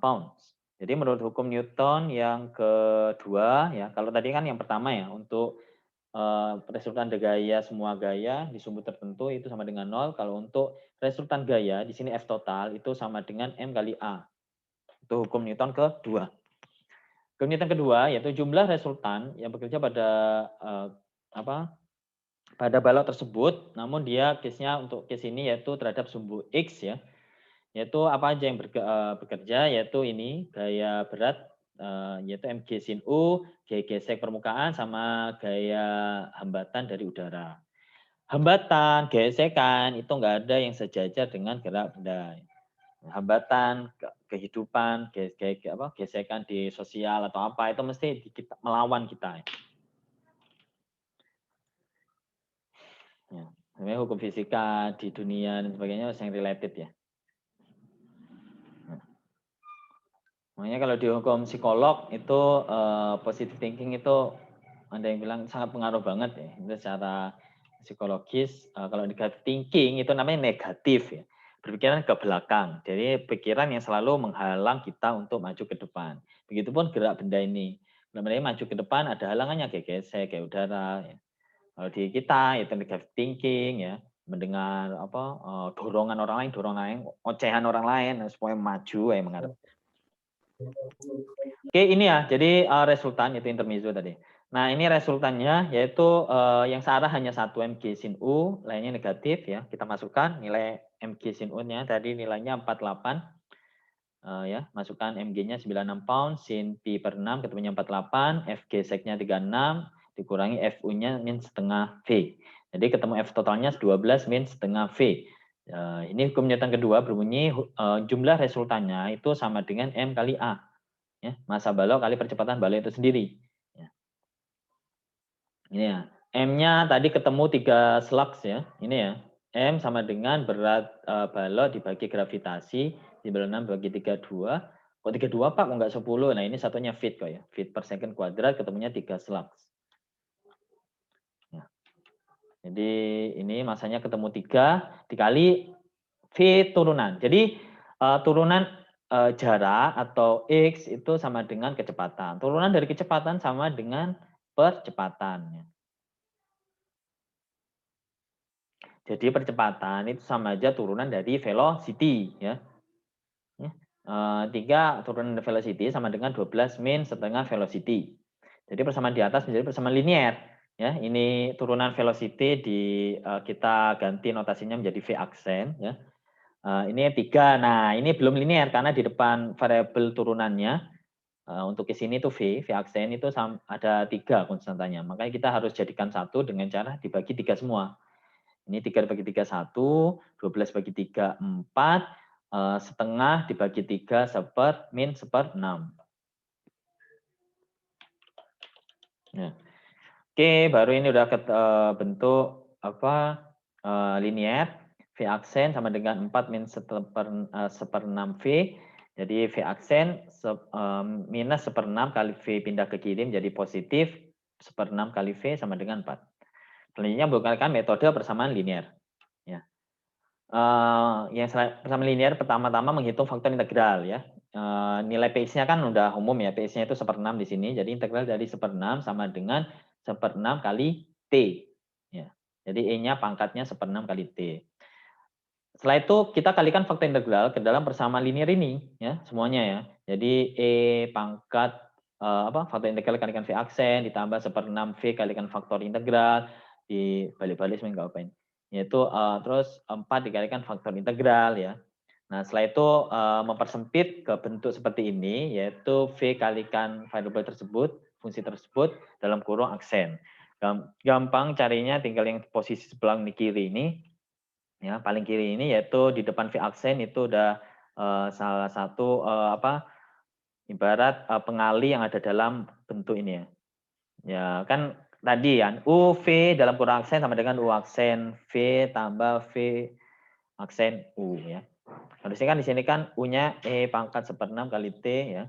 [SPEAKER 1] pounds. Jadi menurut hukum Newton yang kedua ya, kalau tadi kan yang pertama ya untuk resultan gaya semua gaya di sumbu tertentu itu sama dengan 0. Kalau untuk resultan gaya di sini F total itu sama dengan M kali A. Itu hukum Newton kedua. Hukum Newton kedua yaitu jumlah resultan yang bekerja pada apa pada balok tersebut, namun dia case-nya untuk case ini yaitu terhadap sumbu X ya, yaitu apa aja yang bekerja, yaitu ini gaya berat, yaitu mg sin U, gaya gesek permukaan, sama gaya hambatan dari udara. Hambatan, gesekan itu enggak ada yang sejajar dengan gerak benda. Hambatan, kehidupan, gesekan di sosial atau apa, itu mesti melawan kita. Ya, sebenarnya hukum fisika di dunia dan sebagainya yang related ya. Makanya kalau di hukum psikolog itu positive thinking itu ada yang bilang sangat pengaruh banget ya. Itu secara psikologis kalau negative thinking itu namanya negatif ya. Berpikiran ke belakang. Jadi pikiran yang selalu menghalang kita untuk maju ke depan. Begitupun gerak benda ini. Kalau benda maju ke depan ada halangannya kayak gesek, kayak udara ya. Kalau di kita itu negative thinking ya, mendengar dorongan orang lain, ocehan orang lain supaya maju ya menghadap. Oke, ini ya. Jadi resultan itu intermezzo tadi. Nah, ini resultannya yaitu yang searah hanya satu mg sin U, lainnya negatif ya. Kita masukkan nilai mg sin U-nya tadi nilainya 48. Ya, masukkan mg-nya 96 pound, sin pi per 6 ketemunya 48, f gesek-nya 36, dikurangi fu-nya min setengah v. Jadi ketemu f totalnya 12 min setengah v. Ini hukum Newton kedua berbunyi jumlah resultannya itu sama dengan m kali a. Ya, massa balok kali percepatan balok itu sendiri. Ya. Ini ya. M-nya tadi ketemu 3 slugs ya. Ini ya. M sama dengan berat balok dibagi gravitasi, 96 bagi 32. Kok 32 Pak? Kok enggak 10? Nah, ini satunya feet kok ya. Feet per second kuadrat ketemunya 3 slugs. Ya. Jadi ini masanya ketemu 3 dikali V turunan. Jadi turunan jarak atau X itu sama dengan kecepatan. Turunan dari kecepatan sama dengan percepatan. Jadi percepatan itu sama aja turunan dari velocity. Ya. 3 turunan dari velocity sama dengan 12 min setengah velocity. Jadi persamaan di atas menjadi persamaan linear. Ya, ini turunan velocity kita ganti notasinya menjadi V aksen. Ya. Ini 3. Nah, ini belum linear karena di depan variabel turunannya untuk ke sini tuh V aksen itu ada 3 konstantanya. Makanya kita harus jadikan 1 dengan cara dibagi 3 semua. Ini 3 dibagi 3 1, 12 bagi 3 4, setengah dibagi 3 min 1/6. Ya. Oke, baru ini udah bentuk linear. V aksen sama dengan 4 min 1/6 V. Jadi V aksen minus 1/6 kali V pindah ke kiri menjadi positif 1/6 kali V sama dengan 4. Selanjutnya menggunakan metode persamaan linear. Ya. Yang persamaan linear pertama-tama menghitung faktor integral ya. Nilai Px-nya kan udah umum ya. Px-nya itu 1/6 di sini. Jadi integral dari 1/6 sama dengan 1/6 kali T. Ya. Jadi E-nya pangkatnya 1/6 kali T. Setelah itu kita kalikan faktor integral ke dalam persamaan linear ini ya, semuanya ya. Jadi E pangkat faktor integral kalikan V aksen ditambah 1/6 V kalikan faktor integral dibalik-balik sebenarnya enggak apa-apa ini. Yaitu terus 4 dikalikan faktor integral ya. Nah, setelah itu mempersempit ke bentuk seperti ini yaitu V kalikan variabel tersebut, fungsi tersebut dalam kurung aksen. Gampang carinya tinggal yang posisi sebelah kiri ini. Ya, paling kiri ini yaitu di depan V aksen itu udah salah satu ibarat pengali yang ada dalam bentuk ini ya. Ya, kan tadi ya UV dalam kurung aksen sama dengan U aksen V tambah V aksen U ya. Harusnya kan di sini kan U-nya E pangkat 1/6 kali T ya.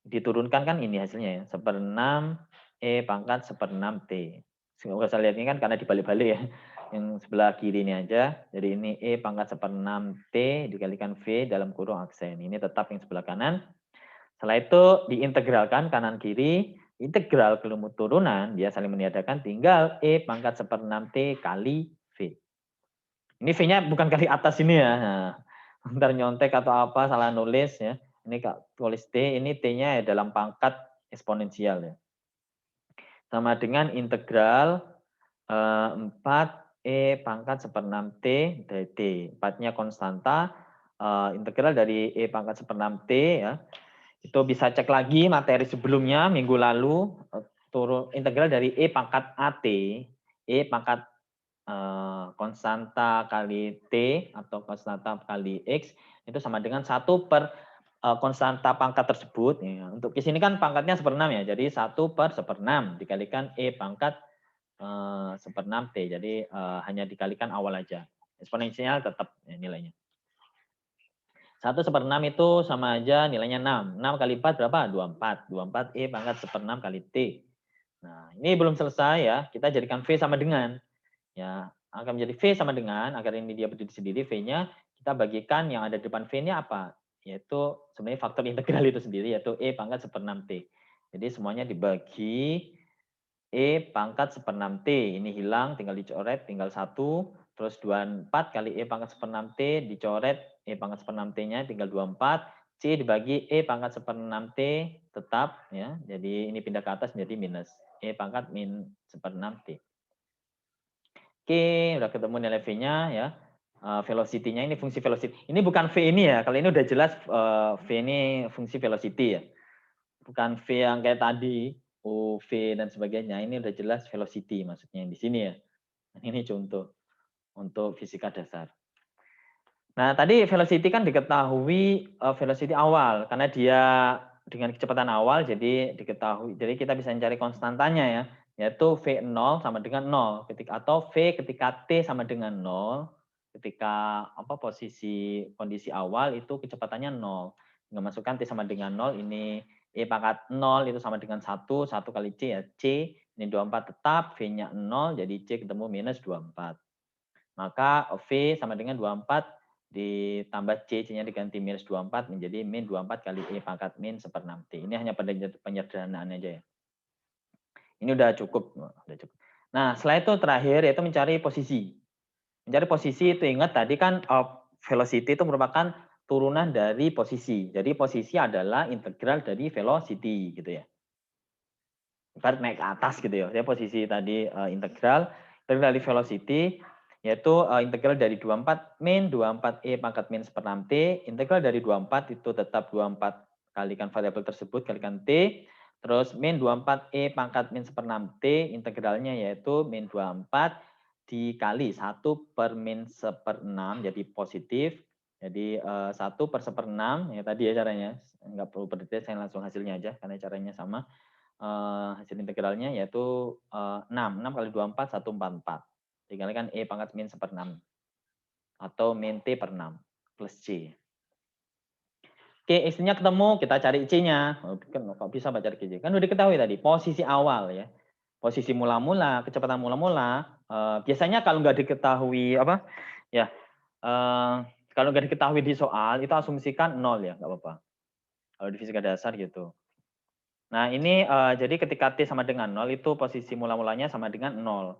[SPEAKER 1] Diturunkan kan ini hasilnya ya. 1/6 E pangkat 1/6 T. Nggak usah lihat ini kan karena dibalik-balik ya. Yang sebelah kiri ini aja. Jadi ini E pangkat 1/6 T dikalikan V dalam kurung aksen. Ini tetap yang sebelah kanan. Setelah itu diintegralkan kanan kiri. Integral ke lumut turunan dia saling meniadakan. Tinggal E pangkat 1/6 T kali V. Ini V-nya bukan kali atas ini ya. Nah, ntar nyontek atau apa salah nulis ya. Ini tulis T, ini T-nya ya dalam pangkat eksponensial ya. Sama dengan integral 4E pangkat 1/6 T dari T. 4-nya konstanta, integral dari E pangkat 1/6 T ya. Itu bisa cek lagi materi sebelumnya minggu lalu, turun integral dari E pangkat AT, E pangkat konstanta kali T atau konstanta kali X itu sama dengan 1 per konstanta pangkat tersebut. Ya. Untuk di sini kan pangkatnya 1/6 ya, jadi 1 per 1/6 dikalikan E pangkat 1/6 T. Jadi hanya dikalikan awal aja. Eksponensial tetap ya, nilainya. 1/6 itu sama aja nilainya 6. 6 kali 4 berapa? 24. 24 E pangkat 1/6 kali T. Nah, ini belum selesai ya. Kita jadikan V sama dengan. Ya, akan menjadi V sama dengan, agar ini dia berdiri sendiri, V-nya kita bagikan yang ada di depan V-nya apa? Yaitu sebenarnya faktor integral itu sendiri, yaitu E pangkat 1/6 T. Jadi semuanya dibagi E pangkat 1/6 T. Ini hilang, tinggal dicoret, tinggal 1. Terus 24 kali E pangkat 1/6 T, dicoret E pangkat 1/6 T-nya, tinggal 24. C dibagi E pangkat 1/6 T, tetap. Ya. Jadi ini pindah ke atas menjadi minus. E pangkat min 1/6 T. Oke, udah ketemu nilai V-nya ya. Velocity-nya ini fungsi velocity. Ini bukan V ini ya, kalau ini udah jelas V ini fungsi velocity ya. Bukan V yang kayak tadi, U, V, dan sebagainya. Ini udah jelas velocity maksudnya di sini ya. Ini contoh untuk fisika dasar. Nah, tadi velocity kan diketahui velocity awal karena dia dengan kecepatan awal jadi diketahui. Jadi kita bisa mencari konstantanya ya, yaitu V0 sama dengan 0 ketika atau V ketika T sama dengan 0 ketika posisi kondisi awal itu kecepatannya 0. Nggak masukkan T sama dengan 0 ini E pangkat 0 itu sama dengan 1 kali C ya C ini 24 tetap V-nya 0 jadi C ketemu minus 24. Maka V sama dengan 24 ditambah C, C-nya diganti minus 24 menjadi min 24 kali E pangkat min 1/6 T. Ini hanya penyederhanaan aja ya. Ini udah cukup. Nah, setelah itu terakhir yaitu mencari posisi. Mencari posisi itu ingat tadi kan velocity itu merupakan turunan dari posisi. Jadi posisi adalah integral dari velocity gitu ya. Bukan naik ke atas gitu ya. Jadi posisi tadi integral dari velocity yaitu integral dari 24 min 24E pangkat min 1/6 T. Integral dari 24 itu tetap 24 kalikan variabel tersebut kalikan T. Terus min 24E pangkat min 1/6 T. Integralnya yaitu min 24 dikali 1 per min 1/6 jadi positif. Jadi 1 per 1/6 ya tadi ya caranya. Enggak perlu berdetail, saya langsung hasilnya aja karena caranya sama. Hasil integralnya yaitu 6. 6 kali 24, 144. Dikalikan E pangkat min 1/6. Atau min T per 6 plus C. Oke, X-nya ketemu, kita cari C-nya. Kok bisa baca C? Kan udah diketahui tadi, posisi awal ya. Posisi mula-mula, kecepatan mula-mula. Biasanya kalau nggak diketahui kalau nggak diketahui di soal, itu asumsikan 0 ya, nggak apa-apa. Kalau di fisika dasar gitu. Nah, ini jadi ketika T sama dengan 0 itu posisi mula-mulanya sama dengan 0.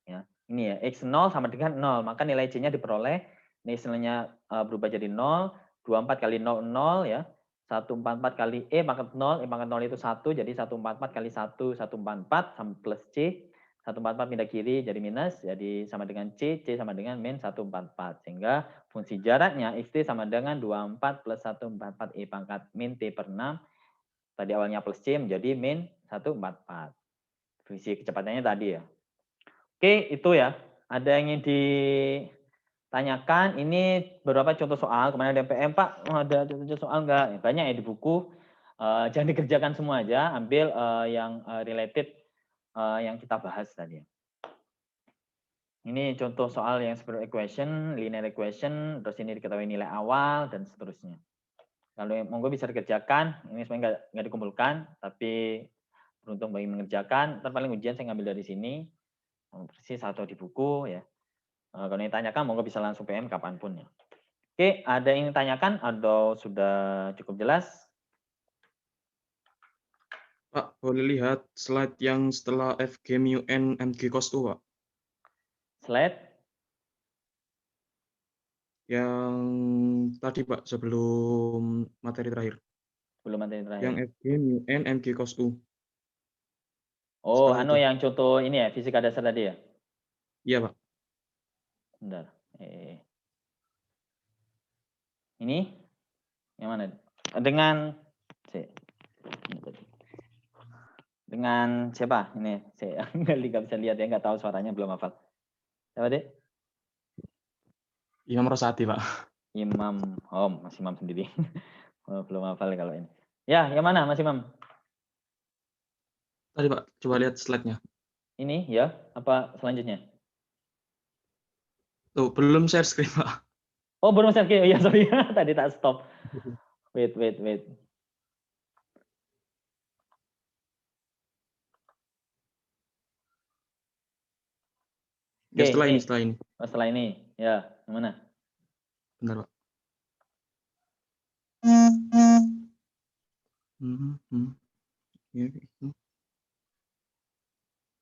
[SPEAKER 1] Ya. Ini ya, X0 sama dengan 0, maka nilai C-nya diperoleh, ini istilahnya berubah jadi 0, 24 kali 0, 0 ya, 144 kali E pangkat 0, E pangkat 0 itu 1, jadi 144 kali 1, 144 sama plus C, 144 pindah kiri jadi minus, jadi sama dengan C, C sama dengan min 144. Sehingga fungsi jaraknya XT sama dengan 24 plus 144 E pangkat min T per 6, tadi awalnya plus C menjadi min 144. Fungsi kecepatannya tadi ya. Oke, itu ya. Ada yang ingin ditanyakan? Ini beberapa contoh soal. Kemarin ada PM, Pak, ada contoh soal enggak? Banyak ya di buku. Jangan dikerjakan semua aja. Ambil yang related yang kita bahas tadi. Ini contoh soal yang seperti equation, linear equation, terus ini diketahui nilai awal, dan seterusnya. Kalau monggo bisa dikerjakan. Ini sebenarnya nggak dikumpulkan, tapi beruntung bagi mengerjakan. Ntar paling ujian saya ngambil dari sini. Persis atau di buku ya. Kalau yang ditanyakan monggo bisa langsung PM kapanpun ya. Oke, ada yang ditanyakan atau sudah cukup jelas?
[SPEAKER 3] Pak, boleh lihat slide yang setelah FG mu N MG cos U, Pak?
[SPEAKER 1] Slide
[SPEAKER 3] Yang tadi, Pak, sebelum materi terakhir.
[SPEAKER 1] sebelum materi terakhir.
[SPEAKER 3] Yang FG mu N MG cos U.
[SPEAKER 1] Oh,
[SPEAKER 3] Setelah
[SPEAKER 1] anu
[SPEAKER 3] itu.
[SPEAKER 1] yang contoh ini ya, fisika dasar tadi ya?
[SPEAKER 3] Iya, Pak.
[SPEAKER 1] Bentar. Ini yang mana? Dengan dengan siapa? Ini saya nggak bisa lihat ya, nggak tahu suaranya, belum hafal. Siapa deh?
[SPEAKER 3] Imam Rosati, Pak.
[SPEAKER 1] Imam. Oh, Mas Imam sendiri. Oh, belum hafal kalau ini. Ya, yang mana Mas Imam?
[SPEAKER 3] Tadi, Pak, coba lihat slide-nya.
[SPEAKER 1] Ini ya, apa selanjutnya?
[SPEAKER 3] Tuh, belum share screen, Pak.
[SPEAKER 1] Oh, belum share. Oh, ya, sorry. Tadi tak stop. Wait.
[SPEAKER 3] Ya,
[SPEAKER 1] Oke,
[SPEAKER 3] setelah
[SPEAKER 1] ini.
[SPEAKER 3] ini, setelah ini.
[SPEAKER 1] Oh, setelah ini. Ya, yang mana?
[SPEAKER 3] Bentar, Pak.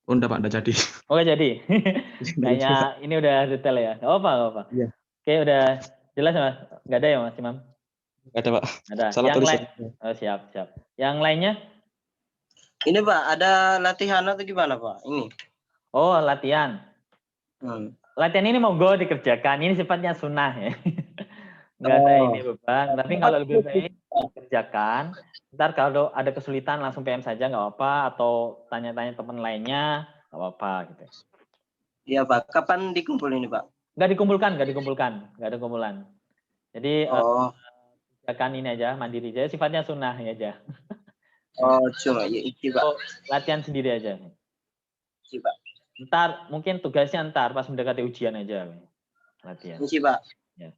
[SPEAKER 3] Oh, enggak, Pak, enggak jadi.
[SPEAKER 1] Oh, nggak jadi.
[SPEAKER 3] Enggak jadi,
[SPEAKER 1] Kayaknya
[SPEAKER 3] Pak.
[SPEAKER 1] ini udah detail ya. Nggak apa-apa.
[SPEAKER 3] Iya.
[SPEAKER 1] Oke, udah jelas Mas. Nggak ada ya Mas Imam?
[SPEAKER 3] Enggak ada, Pak.
[SPEAKER 1] Ada.
[SPEAKER 3] Salah
[SPEAKER 1] Yang
[SPEAKER 3] tulis.
[SPEAKER 1] lain? Oh, siap. Yang lainnya?
[SPEAKER 2] Ini Pak, ada latihan atau gimana Pak? Ini.
[SPEAKER 1] Oh, latihan. Latihan ini monggo dikerjakan. Ini sifatnya sunnah ya. Nggak ada ini beban. Tapi kalau lebih baik kerjakan. Ntar kalau ada kesulitan langsung PM saja nggak apa-apa. Atau tanya-tanya teman lainnya nggak apa-apa gitu.
[SPEAKER 2] Iya Pak, kapan dikumpul ini Pak?
[SPEAKER 1] Nggak dikumpulkan. Nggak ada kumpulan. Jadi kerjakan ini aja, mandiri aja. Sifatnya sunnah ya aja.
[SPEAKER 2] Oh, cuma ya itu Pak.
[SPEAKER 1] Oh, latihan sendiri aja.
[SPEAKER 2] Iya Pak.
[SPEAKER 1] Ntar mungkin tugasnya pas mendekati ujian aja. Latihan.
[SPEAKER 2] Ini Pak.
[SPEAKER 1] Ya.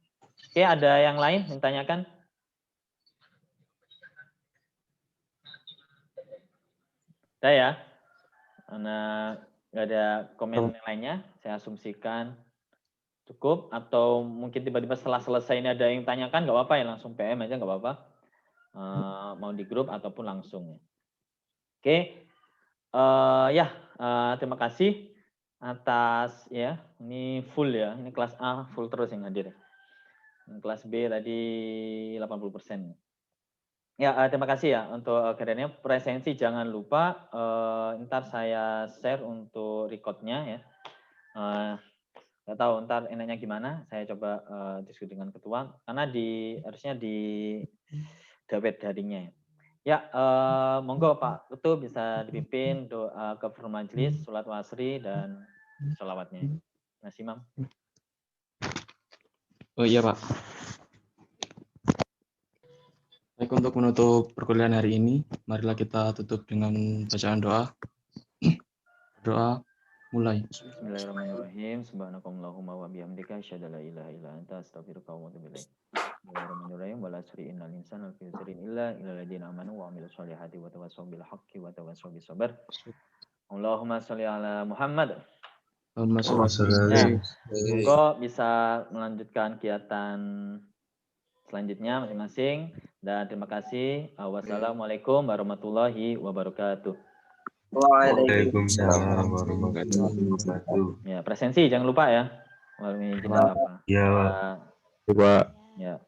[SPEAKER 1] Oke, ada yang lain yang tanyakan? Ada ya? Karena nggak ada komen yang lainnya, saya asumsikan cukup. Atau mungkin tiba-tiba setelah selesai ini ada yang tanyakan, nggak apa-apa ya, langsung PM aja nggak apa-apa. Mau di grup ataupun langsung. Oke, terima kasih atas ya, ini full ya, ini kelas A full terus yang hadir. Kelas B tadi 80%. Ya, terima kasih ya untuk keadaannya. Presensi jangan lupa, ntar saya share untuk recordnya ya. Nggak tahu ntar enaknya gimana, saya coba diskusi dengan ketua, karena harusnya di dawet daringnya ya. Ya, monggo Pak Ketua bisa dipimpin doa kafaratul majelis, sholat wasri, dan sholawatnya. Mas Imam.
[SPEAKER 3] Oh iya, Pak. Baik, untuk menutup perkuliahan hari ini, marilah kita tutup dengan bacaan doa. Doa mulai.
[SPEAKER 1] Bismillahirrahmanirrahim. Subhanakallahumma wa bihamdika asyhadu an la ilaha illa anta astaghfiruka wa atubu ilaik. Bismillahirrahmanirrahim. Wala suri innal insana lafi khusrin illa alladziina amanu wa 'amilus sholihati wa tawassaw bil haqqi wa tawassaw bis sabr. Allahumma sholli ala Muhammad. Monggo bisa melanjutkan kegiatan selanjutnya masing-masing, dan terima kasih. Wassalamualaikum warahmatullahi wabarakatuh.
[SPEAKER 2] Waalaikumsalam
[SPEAKER 4] warahmatullahi wabarakatuh.
[SPEAKER 1] Ya, presensi jangan lupa ya. Wal minjin apa.
[SPEAKER 4] Ya,
[SPEAKER 1] Ya.
[SPEAKER 4] Pak.
[SPEAKER 1] Ya.